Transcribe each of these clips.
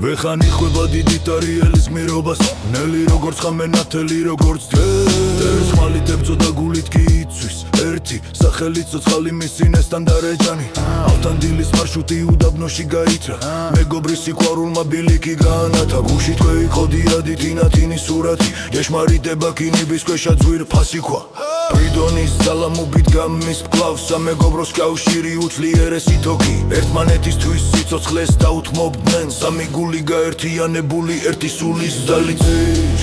ვეხანი ხვება დიდი ტარიელის გმირობას ნელი როგორც ხამე ნათელი როგორც დერს ხმალით ებწოდა გულით კი იცვის ერთი სახელით ცოცხალი მისინესთან დარეჯანი ავთან დილის მარშრუტი უდაბნოში გაითრა მეგობრის სიყვარულმა ბილიკი გაანათა გუში თქვი ხოდიადი თინათინის სურათი ეშმარიტება კინიბის ქვეშა ძვირფასი ქვა პრიდონის ძალამობით გამის მკლავს სამეგობროს კავშირი უძლიერესი თოქი ერთმანეთისთვის სიცოცხლეს დაუთმობდნენ სამი გული გაერთიანებული ერთი სულის ძალით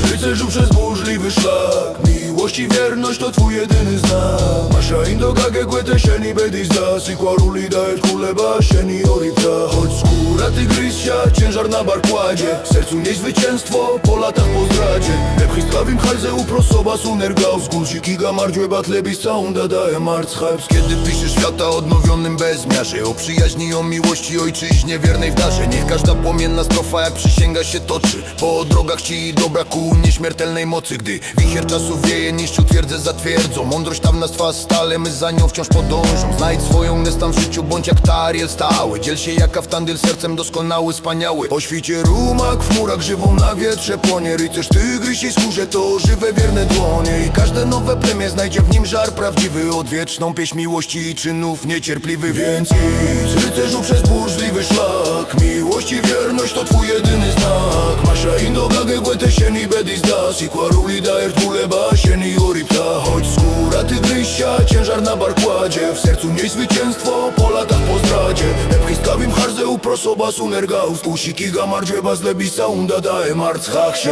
Прицежу przez burzliwy szlak Miłości wierność to twój jedyny znak Masza indoga gegłete sieni bedis da Sikwaruli da kuleba sieni oripta Choć skóra tygrysia, ciężar na barkładzie W sercu niezwycięstwo, po latach po zdradzie Wepchistwawim halze uprosoba sunergał Z gulsiki gamardziłe batlebis caunda daje marchabs Kiedy piszesz świata odnowionym bezmiarze O przyjaźni, o miłości ojczyźnie wiernej w darze Niech każda płomienna strofa jak przysięga się toczy Po drogach ci dobra ku nieśmiertelnej mocy Gdy wicher czasu wieje, niszczy twierdzę za twierdzą Mądrość tam nas twa stale, my za nią wciąż podążą Znajdź swoją nestan w życiu, bądź jak Tariel stały Dziel się jak Aftandyl sercem doskonały, wspaniały O świcie rumak w murach żywą na wietrze płonie Rycerz tygrysiej skórze to żywe wierne dłonie I każde nowe plemię znajdzie w nim żar prawdziwy Odwieczną pieśń miłości i czynów niecierpliwy Więc idź rycerzu przez burzliwy szlak Miłość i wierność to twój jedyny znak Masza indoga gegłete sieni bedis da Sikwaruli da kuleba sieni oripta Choć skóra tygrysia, ciężar na barkładzie W sercu niej zwycięstwo, po latach po zdradzie Epchistawim harze uprosoba sunergaus Usiki gamardzieba z lebisa unda daje marchach się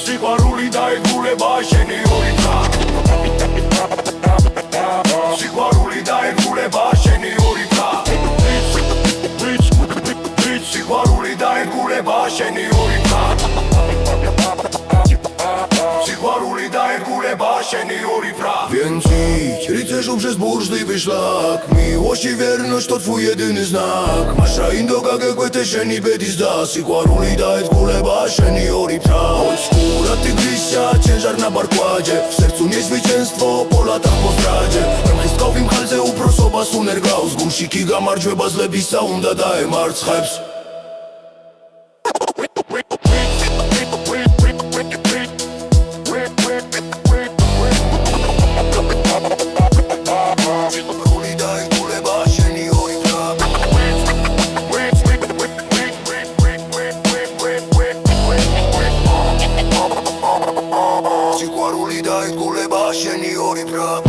Sikwaruli da kuleba sieni oripta Sikwaruli da kuleba sieni oripta Sikwaruli da kuleba sieni oripta Sikwaruli da kuleba sieni oripta Więc idź rycerzu przez burzliwy szlak Miłość i wierność to twój jedyny znak Masza indoga gegłete sieni bedis da Sikwaruli da kuleba sieni oripta Choć skóra tygrysia, ciężar na barkładzie W sercu niezwycięstwo, po latach po zdradzie Epchistwawim halze uprosoba sunergaus Gumsiki gamardzieba z lebisa unda daje marchabs Sikwaruli da kuleba sieni oripta